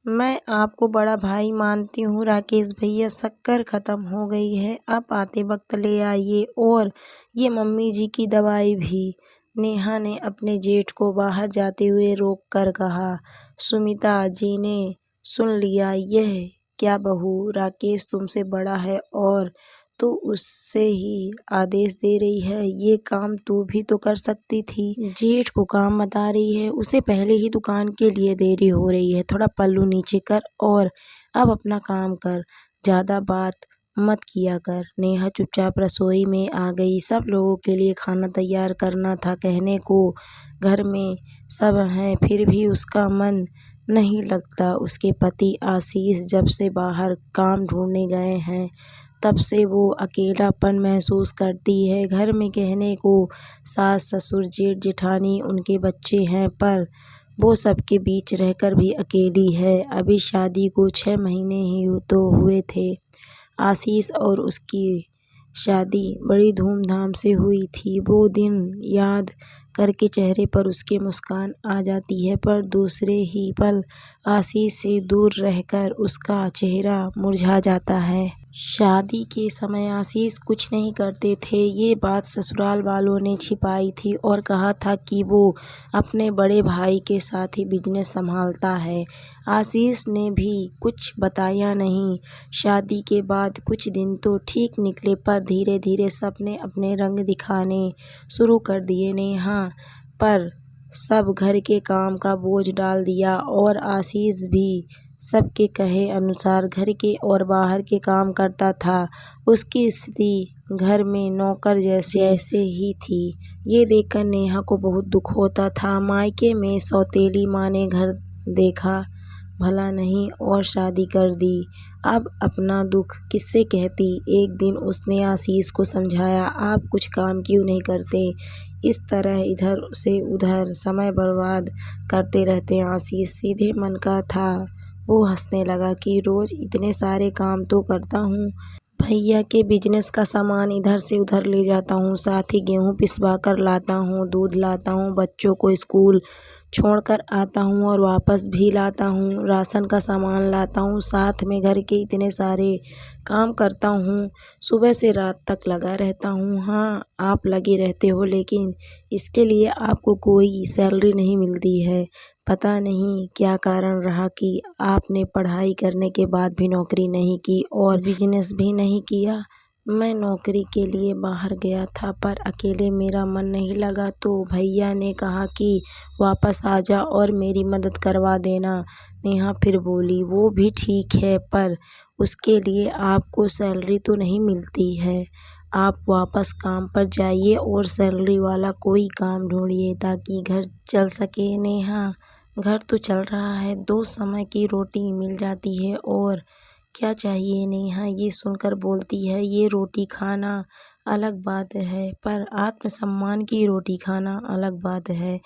मैं आपको बड़ा भाई मानती हूँ राकेश भैया, शक्कर खत्म हो गई है, अब आते वक्त ले आइए, और ये मम्मी जी की दवाई भी। नेहा ने अपने जेठ को बाहर जाते हुए रोक कर कहा। सुमिता जी ने सुन लिया। यह क्या बहू, राकेश तुमसे बड़ा है और तू उससे ही आदेश दे रही है। ये काम तू भी तो कर सकती थी। जेठ को काम बता रही है, उसे पहले ही दुकान के लिए देरी हो रही है। थोड़ा पल्लू नीचे कर और अब अपना काम कर, ज्यादा बात मत किया कर। नेहा चुपचाप रसोई में आ गई। सब लोगों के लिए खाना तैयार करना था। कहने को घर में सब हैं, फिर भी उसका मन नहीं लगता। उसके पति आशीष जब से बाहर काम ढूंढने गए हैं, तब से वो अकेलापन महसूस करती है। घर में कहने को सास ससुर जेठ जेठानी उनके बच्चे हैं, पर वो सबके बीच रहकर भी अकेली है। अभी शादी को 6 महीने ही तो हुए थे। आशीष और उसकी शादी बड़ी धूमधाम से हुई थी। वो दिन याद करके चेहरे पर उसके मुस्कान आ जाती है, पर दूसरे ही पल आशीष से दूर रहकर उसका चेहरा मुरझा जाता है। शादी के समय आशीष कुछ नहीं करते थे। ये बात ससुराल वालों ने छिपाई थी और कहा था कि वो अपने बड़े भाई के साथ ही बिजनेस संभालता है। आशीष ने भी कुछ बताया नहीं। शादी के बाद कुछ दिन तो ठीक निकले, पर धीरे धीरे सबने अपने रंग दिखाने शुरू कर दिए। नेहा पर सब घर के काम का बोझ डाल दिया और आशीष भी सबके कहे अनुसार घर के और बाहर के काम करता था। उसकी स्थिति घर में नौकर जैसे ही थी। ये देखकर नेहा को बहुत दुख होता था। मायके में सौतेली माँ ने घर देखा भला नहीं और शादी कर दी। अब अपना दुख किससे कहती। एक दिन उसने आशीष को समझाया, आप कुछ काम क्यों नहीं करते, इस तरह इधर से उधर समय बर्बाद करते रहते हैं। आशीष सीधे मन का था। वो हंसने लगा कि रोज इतने सारे काम तो करता हूँ। भैया के बिजनेस का सामान इधर से उधर ले जाता हूँ, साथ ही गेहूँ पिसवा कर लाता हूँ, दूध लाता हूँ, बच्चों को स्कूल छोड़कर आता हूँ और वापस भी लाता हूँ, राशन का सामान लाता हूँ, साथ में घर के इतने सारे काम करता हूँ। सुबह से रात तक लगा रहता हूँ। हाँ, आप लगे रहते हो, लेकिन इसके लिए आपको कोई सैलरी नहीं मिलती है। पता नहीं क्या कारण रहा कि आपने पढ़ाई करने के बाद भी नौकरी नहीं की और बिजनेस भी नहीं किया। मैं नौकरी के लिए बाहर गया था, पर अकेले मेरा मन नहीं लगा, तो भैया ने कहा कि वापस आ जा और मेरी मदद करवा देना। नेहा फिर बोली, वो भी ठीक है, पर उसके लिए आपको सैलरी तो नहीं मिलती है। आप वापस काम पर जाइए और सैलरी वाला कोई काम ढूंढिए ताकि घर चल सके। नेहा, घर तो चल रहा है, 2 समय की रोटी मिल जाती है, और क्या चाहिए। नेहा ये सुनकर बोलती है, ये रोटी खाना अलग बात है, पर आत्मसम्मान की रोटी खाना अलग बात है।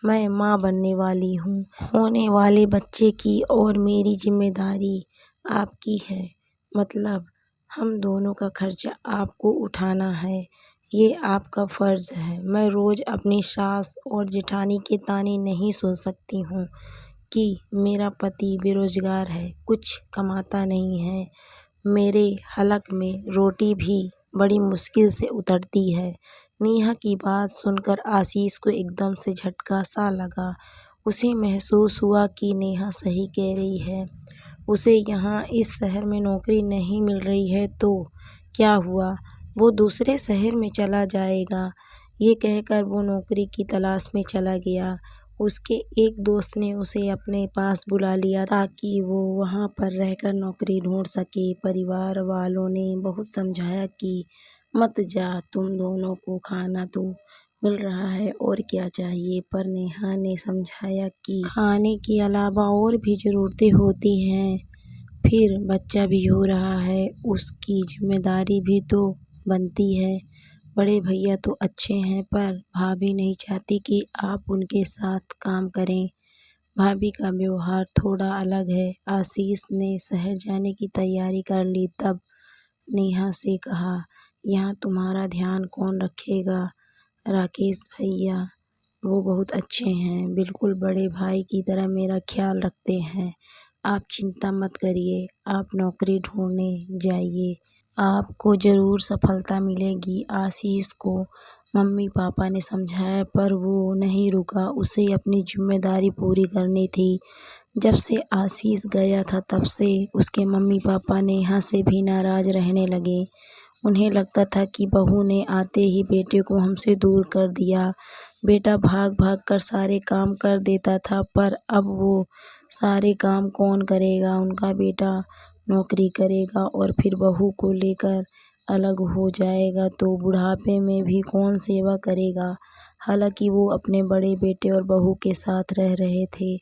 मैं माँ बनने वाली हूँ। होने वाले बच्चे की और मेरी जिम्मेदारी आपकी है। मतलब हम दोनों का खर्चा आपको उठाना है। ये आपका फर्ज है। मैं रोज अपनी सास और जेठानी के ताने नहीं सुन सकती हूँ कि मेरा पति बेरोजगार है, कुछ कमाता नहीं है। मेरे हलक में रोटी भी बड़ी मुश्किल से उतरती है। नेहा की बात सुनकर आशीष को एकदम से झटका सा लगा। उसे महसूस हुआ कि नेहा सही कह रही है। उसे यहाँ इस शहर में नौकरी नहीं मिल रही है तो क्या हुआ, वो दूसरे शहर में चला जाएगा। ये कहकर वो नौकरी की तलाश में चला गया। उसके एक दोस्त ने उसे अपने पास बुला लिया ताकि वो वहाँ पर रहकर नौकरी ढूंढ सके। परिवार वालों ने बहुत समझाया कि मत जा, तुम दोनों को खाना तो मिल रहा है और क्या चाहिए, पर नेहा ने समझाया कि खाने के अलावा और भी ज़रूरतें होती हैं। फिर बच्चा भी हो रहा है, उसकी जिम्मेदारी भी तो बनती है। बड़े भैया तो अच्छे हैं, पर भाभी नहीं चाहती कि आप उनके साथ काम करें। भाभी का व्यवहार थोड़ा अलग है। आशीष ने शहर जाने की तैयारी कर ली, तब नेहा से कहा, यहाँ तुम्हारा ध्यान कौन रखेगा। राकेश भैया, वो बहुत अच्छे हैं, बिल्कुल बड़े भाई की तरह मेरा ख्याल रखते हैं। आप चिंता मत करिए, आप नौकरी ढूंढने जाइए, आपको ज़रूर सफलता मिलेगी। आशीष को मम्मी पापा ने समझाया पर वो नहीं रुका, उसे अपनी जिम्मेदारी पूरी करनी थी। जब से आशीष गया था तब से उसके मम्मी पापा नेहा से भी नाराज़ रहने लगे। उन्हें लगता था कि बहू ने आते ही बेटे को हमसे दूर कर दिया। बेटा भाग भाग कर सारे काम कर देता था, पर अब वो सारे काम कौन करेगा। उनका बेटा नौकरी करेगा और फिर बहू को लेकर अलग हो जाएगा तो बुढ़ापे में भी कौन सेवा करेगा। हालांकि वो अपने बड़े बेटे और बहू के साथ रह रहे थे।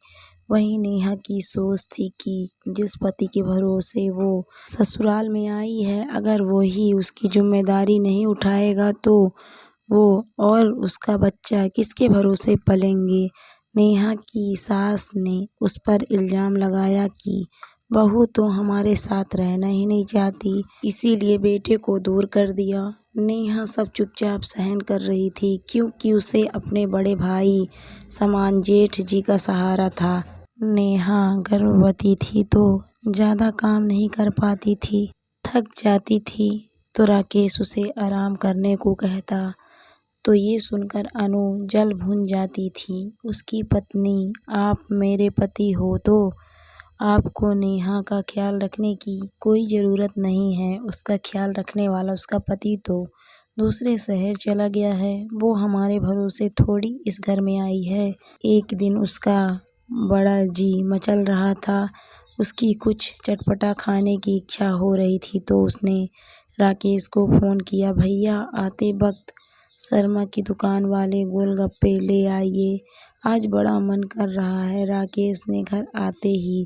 वहीं नेहा की सोच थी कि जिस पति के भरोसे वो ससुराल में आई है, अगर वो ही उसकी जिम्मेदारी नहीं उठाएगा तो वो और उसका बच्चा किसके भरोसे पलेंगे। नेहा की सास ने उस पर इल्ज़ाम लगाया कि बहू तो हमारे साथ रहना ही नहीं चाहती, इसीलिए बेटे को दूर कर दिया। नेहा सब चुपचाप सहन कर रही थी, क्योंकि उसे अपने बड़े भाई समान जेठ जी का सहारा था। नेहा गर्भवती थी तो ज़्यादा काम नहीं कर पाती थी, थक जाती थी तो राकेश उसे आराम करने को कहता, तो ये सुनकर अनु जल भुन जाती थी। उसकी पत्नी, आप मेरे पति हो तो आपको नेहा का ख्याल रखने की कोई ज़रूरत नहीं है। उसका ख्याल रखने वाला उसका पति तो दूसरे शहर चला गया है, वो हमारे भरोसे थोड़ी इस घर में आई है। एक दिन उसका बड़ा जी मचल रहा था, उसकी कुछ चटपटा खाने की इच्छा हो रही थी तो उसने राकेश को फ़ोन किया, भैया आते वक्त शर्मा की दुकान वाले गोलगप्पे ले आइए, आज बड़ा मन कर रहा है। राकेश ने घर आते ही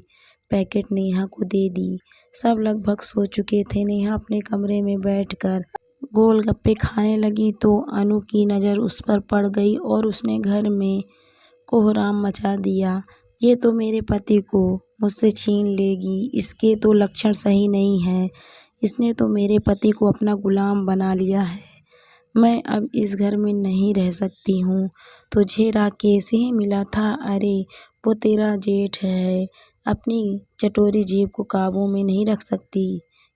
पैकेट नेहा को दे दी। सब लगभग सो चुके थे। नेहा अपने कमरे में बैठकर गोलगप्पे खाने लगी तो अनु की नज़र उस पर पड़ गई और उसने घर में कोहराम मचा दिया। ये तो मेरे पति को मुझसे छीन लेगी, इसके तो लक्षण सही नहीं हैं। इसने तो मेरे पति को अपना गुलाम बना लिया है। मैं अब इस घर में नहीं रह सकती हूँ। तुझे राकेश ही मिला था? अरे वो तेरा जेठ है, अपनी चटोरी जीभ को काबू में नहीं रख सकती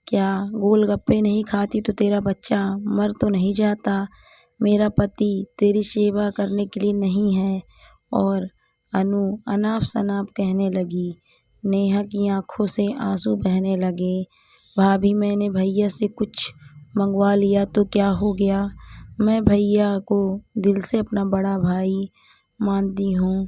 क्या? गोलगप्पे नहीं खाती तो तेरा बच्चा मर तो नहीं जाता। मेरा पति तेरी सेवा करने के लिए नहीं है। और अनु अनाप शनाप कहने लगी। नेहा की आंखों से आंसू बहने लगे। भाभी, मैंने भैया से कुछ मंगवा लिया तो क्या हो गया? मैं भैया को दिल से अपना बड़ा भाई मानती हूँ।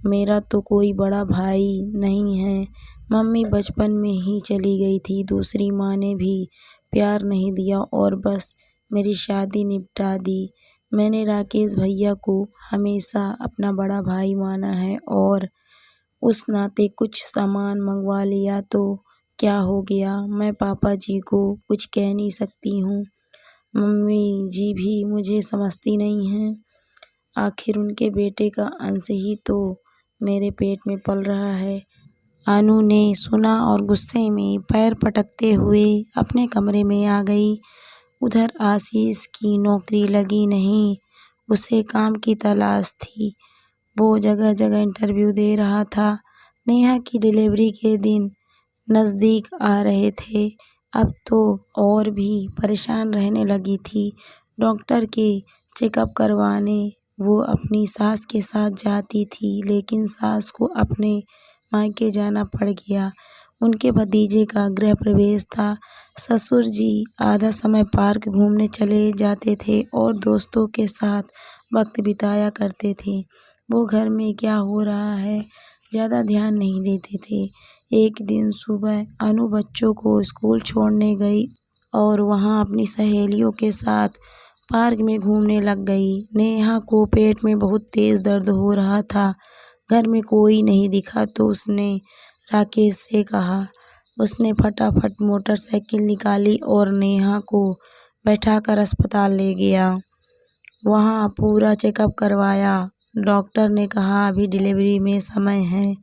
मेरा तो कोई बड़ा भाई नहीं है। मम्मी बचपन में ही चली गई थी, दूसरी माँ ने भी प्यार नहीं दिया और बस मेरी शादी निपटा दी। मैंने राकेश भैया को हमेशा अपना बड़ा भाई माना है और उस नाते कुछ सामान मंगवा लिया तो क्या हो गया? मैं पापा जी को कुछ कह नहीं सकती हूँ। मम्मी जी भी मुझे समझती नहीं हैं। आखिर उनके बेटे का अंश ही तो मेरे पेट में पल रहा है। अनु ने सुना और गुस्से में पैर पटकते हुए अपने कमरे में आ गई। उधर आशीष की नौकरी लगी नहीं, उसे काम की तलाश थी। वो जगह जगह इंटरव्यू दे रहा था। नेहा की डिलीवरी के दिन नज़दीक आ रहे थे। अब तो और भी परेशान रहने लगी थी। डॉक्टर के चेकअप करवाने वो अपनी सास के साथ जाती थी, लेकिन सास को अपने मायके जाना पड़ गया। उनके भतीजे का गृह प्रवेश था। ससुर जी आधा समय पार्क घूमने चले जाते थे और दोस्तों के साथ वक्त बिताया करते थे। वो घर में क्या हो रहा है ज़्यादा ध्यान नहीं देते थे। एक दिन सुबह अनु बच्चों को स्कूल छोड़ने गई और वहाँ अपनी सहेलियों के साथ पार्क में घूमने लग गई। नेहा को पेट में बहुत तेज़ दर्द हो रहा था। घर में कोई नहीं दिखा तो उसने राकेश से कहा। उसने फटाफट मोटरसाइकिल निकाली और नेहा को बैठाकर अस्पताल ले गया। वहाँ पूरा चेकअप करवाया। डॉक्टर ने कहा अभी डिलीवरी में समय है,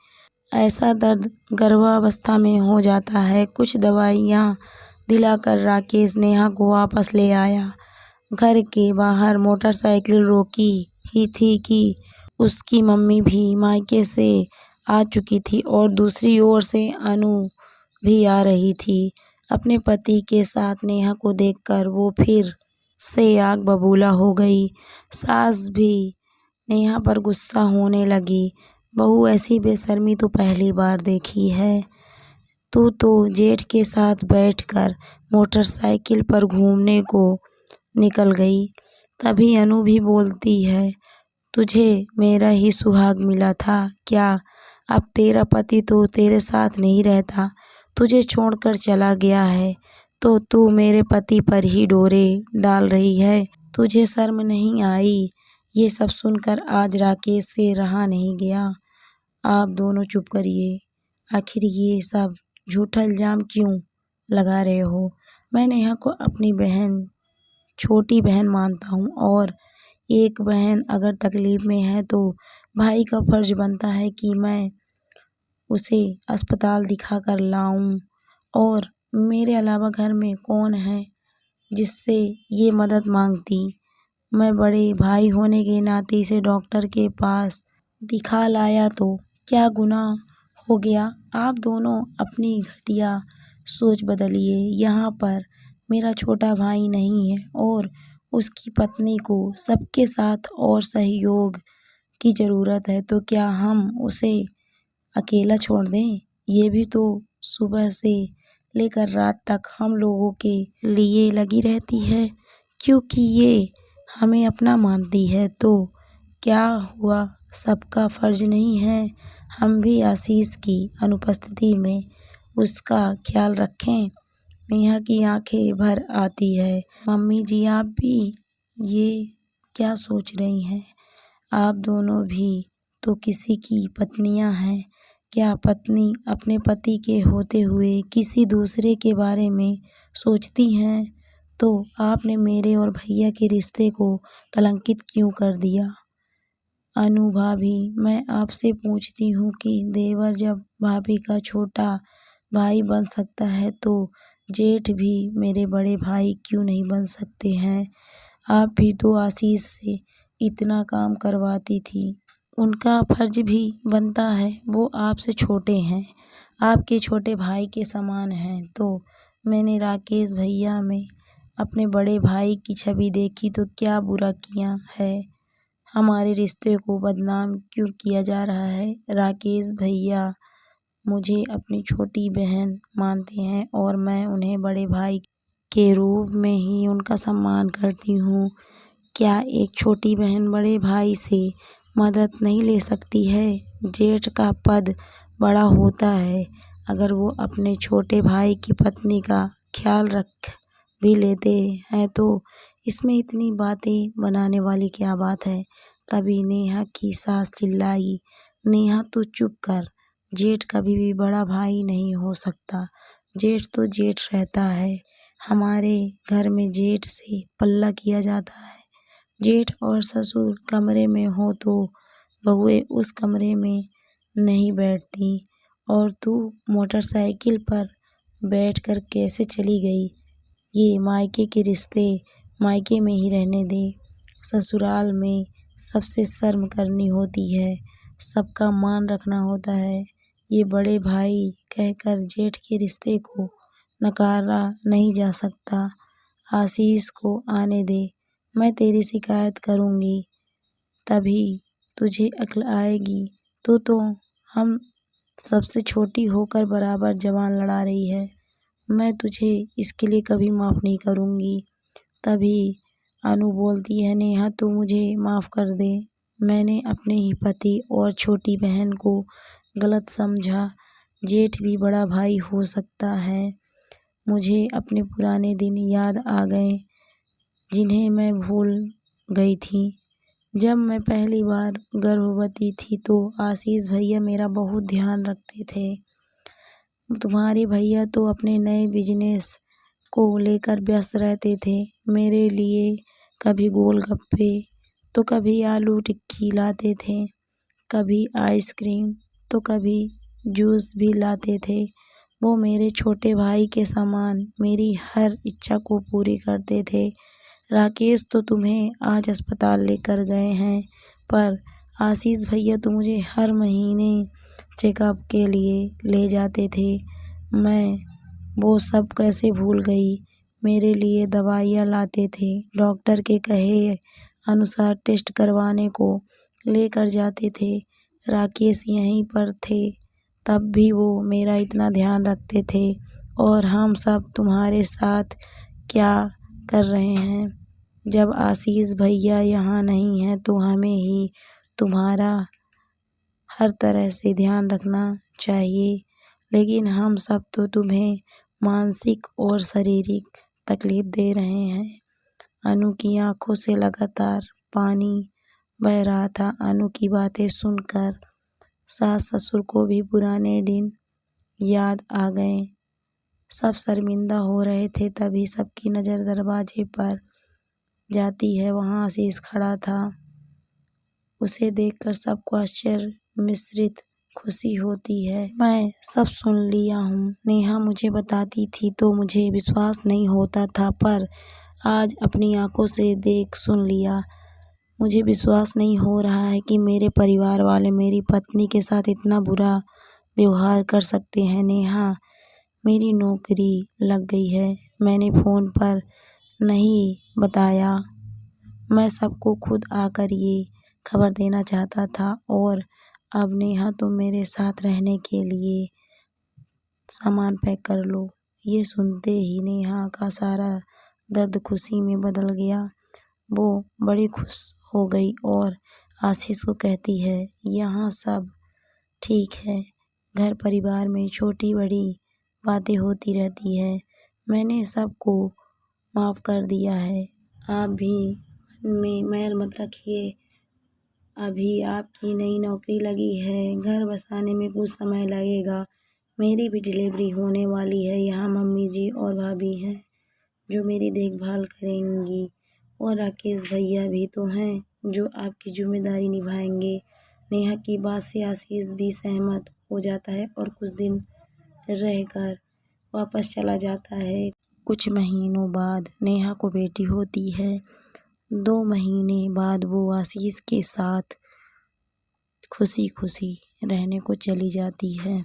ऐसा दर्द गर्भावस्था में हो जाता है। कुछ दवाइयाँ दिलाकर राकेश नेहा को वापस ले आया। घर के बाहर मोटरसाइकिल रोकी ही थी कि उसकी मम्मी भी मायके से आ चुकी थी और दूसरी ओर से अनु भी आ रही थी। अपने पति के साथ नेहा को देखकर वो फिर से आग बबूला हो गई। सास भी नेहा पर गुस्सा होने लगी। बहू ऐसी बेशर्मी तो पहली बार देखी है। तू तो जेठ के साथ बैठकर मोटरसाइकिल पर घूमने को निकल गई। तभी अनु भी बोलती है, तुझे मेरा ही सुहाग मिला था क्या? अब तेरा पति तो तेरे साथ नहीं रहता, तुझे छोड़कर चला गया है, तो तू मेरे पति पर ही डोरे डाल रही है। तुझे शर्म नहीं आई? ये सब सुनकर आज राकेश से रहा नहीं गया। आप दोनों चुप करिए। आखिर ये सब झूठा इल्जाम क्यों लगा रहे हो? मैं नेहा को अपनी बहन, छोटी बहन मानता हूँ और एक बहन अगर तकलीफ में है तो भाई का फर्ज बनता है कि मैं उसे अस्पताल दिखा कर लाऊं। और मेरे अलावा घर में कौन है जिससे ये मदद मांगती? मैं बड़े भाई होने के नाते इसे डॉक्टर के पास दिखा लाया तो क्या गुनाह हो गया? आप दोनों अपनी घटिया सोच बदलिए। यहाँ पर मेरा छोटा भाई नहीं है और उसकी पत्नी को सबके साथ और सहयोग की ज़रूरत है, तो क्या हम उसे अकेला छोड़ दें? ये भी तो सुबह से लेकर रात तक हम लोगों के लिए लगी रहती है, क्योंकि ये हमें अपना मानती है। तो क्या हुआ, सबका फर्ज नहीं है हम भी आशीष की अनुपस्थिति में उसका ख्याल रखें? नेहा की आंखें भर आती है। मम्मी जी, आप भी ये क्या सोच रही हैं? आप दोनों भी तो किसी की पत्नियां हैं। क्या पत्नी अपने पति के होते हुए किसी दूसरे के बारे में सोचती हैं? तो आपने मेरे और भैया के रिश्ते को कलंकित क्यों कर दिया? अनु भाभी, मैं आपसे पूछती हूँ कि देवर जब भाभी का छोटा भाई बन सकता है तो जेठ भी मेरे बड़े भाई क्यों नहीं बन सकते हैं? आप भी तो आशीष से इतना काम करवाती थी। उनका फर्ज भी बनता है, वो आपसे छोटे हैं, आपके छोटे भाई के समान हैं। तो मैंने राकेश भैया में अपने बड़े भाई की छवि देखी तो क्या बुरा किया है? हमारे रिश्ते को बदनाम क्यों किया जा रहा है? राकेश भैया मुझे अपनी छोटी बहन मानते हैं और मैं उन्हें बड़े भाई के रूप में ही उनका सम्मान करती हूँ। क्या एक छोटी बहन बड़े भाई से मदद नहीं ले सकती है? जेठ का पद बड़ा होता है, अगर वो अपने छोटे भाई की पत्नी का ख्याल रख भी लेते हैं तो इसमें इतनी बातें बनाने वाली क्या बात है? तभी नेहा की सास चिल्लाई, नेहा तू चुप कर, जेठ कभी भी बड़ा भाई नहीं हो सकता। जेठ तो जेठ रहता है। हमारे घर में जेठ से पल्ला किया जाता है। जेठ और ससुर कमरे में हो तो बहुएं उस कमरे में नहीं बैठती। और तू मोटरसाइकिल पर बैठकर कैसे चली गई? ये मायके के रिश्ते मायके में ही रहने दे। ससुराल में सबसे शर्म करनी होती है, सबका मान रखना होता है। ये बड़े भाई कहकर जेठ के रिश्ते को नकारा नहीं जा सकता। आशीष को आने दे, मैं तेरी शिकायत करूँगी, तभी तुझे अक्ल आएगी। तो हम सबसे छोटी होकर बराबर जवान लड़ा रही है। मैं तुझे इसके लिए कभी माफ़ नहीं करूँगी। तभी अनु बोलती है, नेहा तू मुझे माफ़ कर दे, मैंने अपने ही पति और छोटी बहन को गलत समझा। जेठ भी बड़ा भाई हो सकता है। मुझे अपने पुराने दिन याद आ गए जिन्हें मैं भूल गई थी। जब मैं पहली बार गर्भवती थी तो आशीष भैया मेरा बहुत ध्यान रखते थे। तुम्हारे भैया तो अपने नए बिजनेस को लेकर व्यस्त रहते थे। मेरे लिए कभी गोलगप्पे तो कभी आलू टिक्की लाते थे, कभी आइसक्रीम तो कभी जूस भी लाते थे। वो मेरे छोटे भाई के समान मेरी हर इच्छा को पूरी करते थे। राकेश तो तुम्हें आज अस्पताल लेकर गए हैं, पर आशीष भैया तो मुझे हर महीने चेकअप के लिए ले जाते थे। मैं वो सब कैसे भूल गई। मेरे लिए दवाइयाँ लाते थे, डॉक्टर के कहे अनुसार टेस्ट करवाने को लेकर जाते थे। राकेश यहीं पर थे, तब भी वो मेरा इतना ध्यान रखते थे। और हम सब तुम्हारे साथ क्या कर रहे हैं? जब आशीष भैया यहाँ नहीं हैं तो हमें ही तुम्हारा हर तरह से ध्यान रखना चाहिए, लेकिन हम सब तो तुम्हें मानसिक और शारीरिक तकलीफ दे रहे हैं। अनु की आंखों से लगातार पानी बह रहा था। अनु की बातें सुनकर सास ससुर को भी पुराने दिन याद आ गए। सब शर्मिंदा हो रहे थे, तभी सबकी नज़र दरवाजे पर जाती है। वहाँ आशीष खड़ा था। उसे देखकर सबको आश्चर्य मिश्रित खुशी होती है। मैं सब सुन लिया हूँ। नेहा मुझे बताती थी तो मुझे विश्वास नहीं होता था, पर आज अपनी आंखों से देख सुन लिया। मुझे विश्वास नहीं हो रहा है कि मेरे परिवार वाले मेरी पत्नी के साथ इतना बुरा व्यवहार कर सकते हैं। नेहा, मेरी नौकरी लग गई है। मैंने फ़ोन पर नहीं बताया। मैं सबको खुद आकर ये खबर देना चाहता था। और अब नेहा तुम मेरे साथ रहने के लिए सामान पैक कर लो। ये सुनते ही नेहा का सारा दर्द खुशी में बदल गया। वो बड़ी खुश हो गई और आशीष को कहती है, यहाँ सब ठीक है। घर परिवार में छोटी बड़ी बातें होती रहती है। मैंने सबको माफ़ कर दिया है। आप भी मन में मैल मत रखिए। अभी आपकी नई नौकरी लगी है, घर बसाने में कुछ समय लगेगा। मेरी भी डिलीवरी होने वाली है। यहाँ मम्मी जी और भाभी हैं जो मेरी देखभाल करेंगी, और राकेश भैया भी तो हैं जो आपकी जिम्मेदारी निभाएंगे। नेहा की बात से आशीष भी सहमत हो जाता है और कुछ दिन रहकर वापस चला जाता है। कुछ महीनों बाद नेहा को बेटी होती है। 2 महीने बाद वो आशीष के साथ खुशी खुशी रहने को चली जाती है।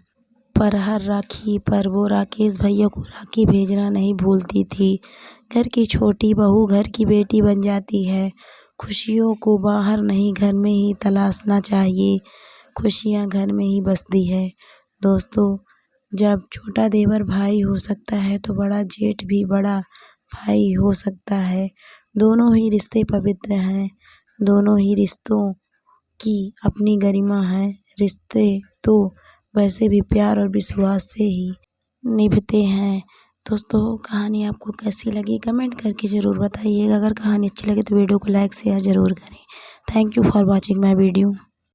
पर हर राखी पर वो राकेश भैया को राखी भेजना नहीं भूलती थी। घर की छोटी बहू घर की बेटी बन जाती है। खुशियों को बाहर नहीं, घर में ही तलाशना चाहिए। खुशियाँ घर में ही बसती है। दोस्तों, जब छोटा देवर भाई हो सकता है तो बड़ा जेठ भी बड़ा भाई हो सकता है। दोनों ही रिश्ते पवित्र हैं। दोनों ही रिश्तों की अपनी गरिमा है। रिश्ते तो वैसे भी प्यार और विश्वास से ही निभते हैं। दोस्तों, कहानी आपको कैसी लगी कमेंट करके ज़रूर बताइएगा। अगर कहानी अच्छी लगे तो वीडियो को लाइक शेयर ज़रूर करें। Thank you for watching my video.